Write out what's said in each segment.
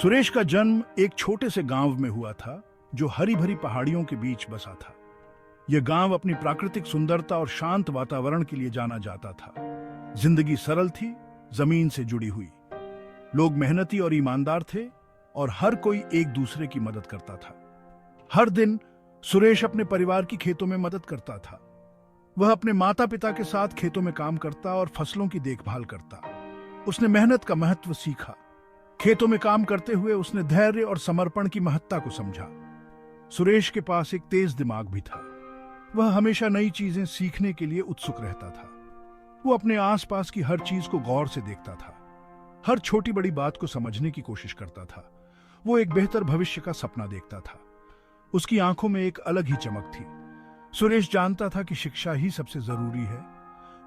सुरेश का जन्म एक छोटे से गांव में हुआ था जो हरी भरी पहाड़ियों के बीच बसा था। यह गांव अपनी प्राकृतिक सुंदरता और शांत वातावरण के लिए जाना जाता था। जिंदगी सरल थी, जमीन से जुड़ी हुई। लोग मेहनती और ईमानदार थे और हर कोई एक दूसरे की मदद करता था। हर दिन सुरेश अपने परिवार की खेतों में मदद करता था। वह अपने माता पिता के साथ खेतों में काम करता और फसलों की देखभाल करता। उसने मेहनत का महत्व सीखा। खेतों में काम करते हुए उसने धैर्य और समर्पण की महत्ता को समझा। सुरेश के पास एक तेज दिमाग भी था। वह हमेशा नई चीजें सीखने के लिए उत्सुक रहता था। वो अपने आसपास की हर चीज को गौर से देखता था। हर छोटी बड़ी बात को समझने की कोशिश करता था। वो एक बेहतर भविष्य का सपना देखता था। उसकी आंखों में एक अलग ही चमक थी। सुरेश जानता था कि शिक्षा ही सबसे जरूरी है।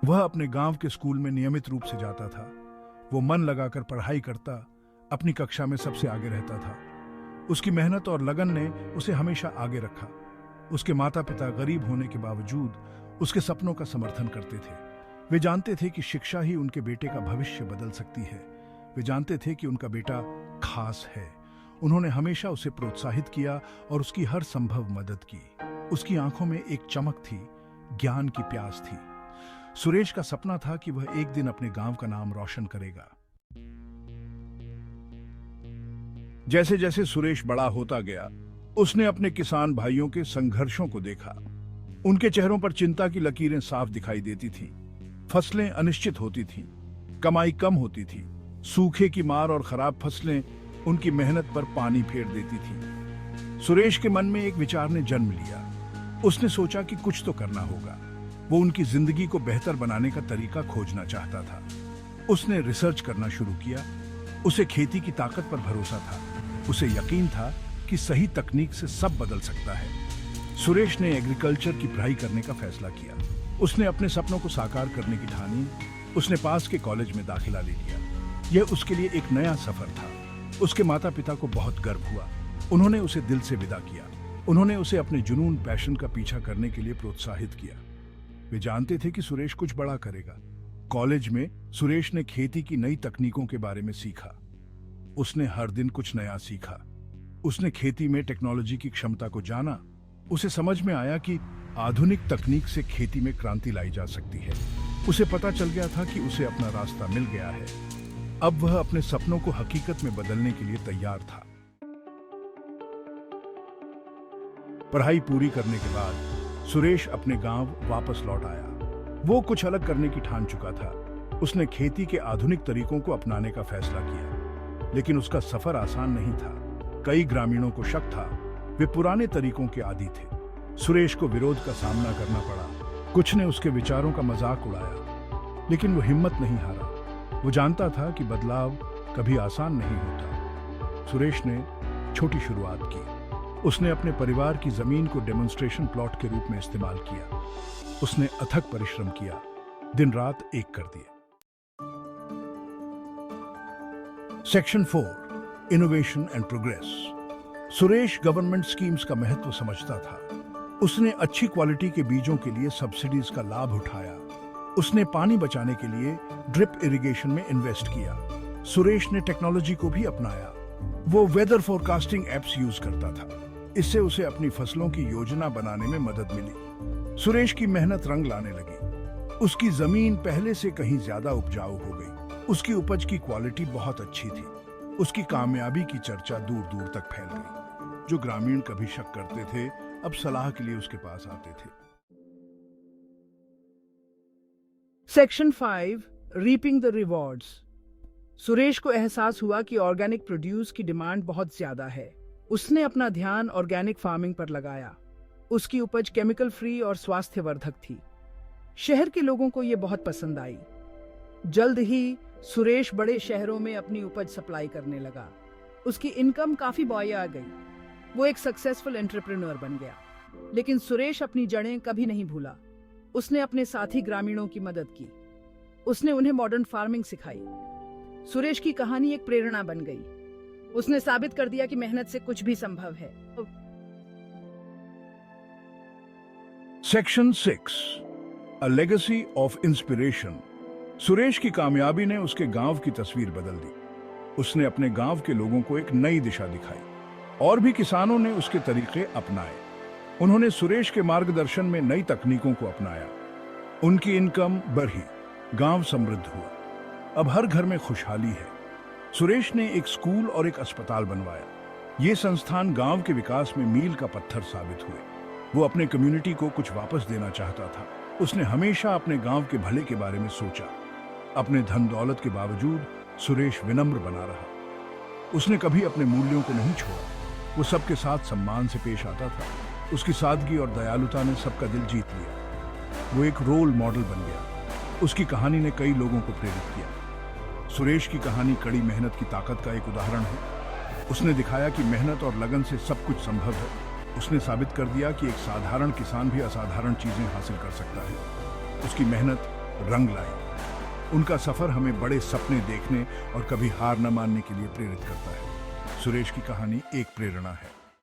वह अपने गांव के स्कूल में नियमित रूप से जाता था। वो मन लगाकर पढ़ाई करता, अपनी कक्षा में सबसे आगे रहता था। उसकी मेहनत और लगन ने उसे हमेशा आगे रखा। उसके माता पिता गरीब होने के बावजूद उसके सपनों का समर्थन करते थे। वे जानते थे कि शिक्षा ही उनके बेटे का भविष्य बदल सकती है। वे जानते थे कि उनका बेटा खास है। उन्होंने हमेशा उसे प्रोत्साहित किया और उसकी हर संभव मदद की। उसकी आंखों में एक चमक थी, ज्ञान की प्यास थी। सुरेश का सपना था कि वह एक दिन अपने गांव का नाम रोशन करेगा। जैसे जैसे सुरेश बड़ा होता गया, उसने अपने किसान भाइयों के संघर्षों को देखा। उनके चेहरों पर चिंता की लकीरें साफ दिखाई देती थीं। फसलें अनिश्चित होती थीं, कमाई कम होती थी। सूखे की मार और खराब फसलें उनकी मेहनत पर पानी फेर देती थीं। सुरेश के मन में एक विचार ने जन्म लिया। उसने सोचा कि कुछ तो करना होगा। वो उनकी जिंदगी को बेहतर बनाने का तरीका खोजना चाहता था। उसने रिसर्च करना शुरू किया। उसे खेती की ताकत पर भरोसा था। उसे यकीन था कि सही तकनीक से सब बदल सकता है। सुरेश ने एग्रीकल्चर की पढ़ाई करने का फैसला किया। उसने अपने सपनों को साकार करने की ठानी। उसने पास के कॉलेज में दाखिला ले लिया। यह उसके लिए एक नया सफर था। उसके माता पिता को बहुत गर्व हुआ। उन्होंने उसे दिल से विदा किया। उन्होंने उसे अपने जुनून, पैशन का पीछा करने के लिए प्रोत्साहित किया। वे जानते थे कि सुरेश कुछ बड़ा करेगा। कॉलेज में सुरेश ने खेती की नई तकनीकों के बारे में सीखा। उसने हर दिन कुछ नया सीखा। उसने खेती में टेक्नोलॉजी की क्षमता को जाना। उसे समझ में आया कि आधुनिक तकनीक से खेती में क्रांति लाई जा सकती है। उसे पता चल गया था कि उसे अपना रास्ता मिल गया है। अब वह अपने सपनों को हकीकत में बदलने के लिए तैयार था। पढ़ाई पूरी करने के बाद सुरेश अपने गांव वापस लौट आया। वो कुछ अलग करने की ठान चुका था। उसने खेती के आधुनिक तरीकों को अपनाने का फैसला किया। लेकिन उसका सफर आसान नहीं था। कई ग्रामीणों को शक था। वे पुराने तरीकों के आदी थे। सुरेश को विरोध का सामना करना पड़ा। कुछ ने उसके विचारों का मजाक उड़ाया, लेकिन वो हिम्मत नहीं हारा। वो जानता था कि बदलाव कभी आसान नहीं होता। सुरेश ने छोटी शुरुआत की। उसने अपने परिवार की जमीन को डेमोन्स्ट्रेशन प्लॉट के रूप में इस्तेमाल किया। उसने अथक परिश्रम किया, दिन रात एक कर दिए। Section 4, innovation and progress. Suresh government schemes का महत्व समझता था। उसने अच्छी क्वालिटी के बीजों के लिए सब्सिडीज का लाभ उठाया। उसने पानी बचाने के लिए ड्रिप इरिगेशन में इन्वेस्ट किया। सुरेश ने टेक्नोलॉजी को भी अपनाया। वो वेदर फोरकास्टिंग एप्स यूज करता था। इससे उसे अपनी फसलों की योजना बनाने में मदद मिली। सुरेश की मेहनत रंग लाने लगी। उसकी जमीन पहले से कहीं ज्यादा उपजाऊ हो गई। उसकी उपज की क्वालिटी बहुत अच्छी थी। उसकी कामयाबी की चर्चा दूर दूर तक फैल गई। जो ग्रामीण कभी शक करते थे, अब सलाह के लिए उसके पास आते थे। Section 5, reaping the rewards. Suresh को एहसास हुआ कि ऑर्गेनिक प्रोड्यूस की डिमांड बहुत ज्यादा है। उसने अपना ध्यान ऑर्गेनिक फार्मिंग पर लगाया। उसकी उपज केमिकल फ्री और स्वास्थ्यवर्धक थी। शहर के लोगों को यह बहुत पसंद आई। जल्द ही सुरेश बड़े शहरों में अपनी उपज सप्लाई करने लगा। उसकी इनकम काफी बॉय आ गई। वो एक सक्सेसफुल एंटरप्रेन्योर बन गया। लेकिन सुरेश अपनी जड़ें कभी नहीं भूला। उसने अपने साथी ग्रामीणों की मदद की। उसने उन्हें मॉडर्न फार्मिंग सिखाई। सुरेश की कहानी एक प्रेरणा बन गई। उसने साबित कर दिया कि मेहनत से कुछ भी संभव है। Section 6, a legacy of inspiration. Suresh की कामयाबी ने उसके गांव की तस्वीर बदल दी। उसने अपने गांव के लोगों को एक नई दिशा दिखाई और भी किसानों ने उसके तरीके अपनाए। उन्होंने सुरेश के मार्गदर्शन में नई तकनीकों को अपनाया। उनकी इनकम बढ़ी, गांव समृद्ध हुआ। अब हर घर में खुशहाली है। सुरेश ने एक स्कूल और एक अस्पताल बनवाया। ये संस्थान गांव के विकास में मील का पत्थर साबित हुए। वो अपने कम्युनिटी को कुछ वापस देना चाहता था। उसने हमेशा अपने गांव के भले के बारे में सोचा। अपने धन दौलत के बावजूद सुरेश विनम्र बना रहा। उसने कभी अपने मूल्यों को नहीं छोड़ा। वो सबके साथ सम्मान से पेश आता था। उसकी सादगी और दयालुता ने सबका दिल जीत लिया। वो एक रोल मॉडल बन गया। उसकी कहानी ने कई लोगों को प्रेरित किया। सुरेश की कहानी कड़ी मेहनत की ताकत का एक उदाहरण है। उसने दिखाया कि मेहनत और लगन से सब कुछ संभव है। उसने साबित कर दिया कि एक साधारण किसान भी असाधारण चीजें हासिल कर सकता है। उसकी मेहनत रंग लाई। उनका सफर हमें बड़े सपने देखने और कभी हार न मानने के लिए प्रेरित करता है। सुरेश की कहानी एक प्रेरणा है।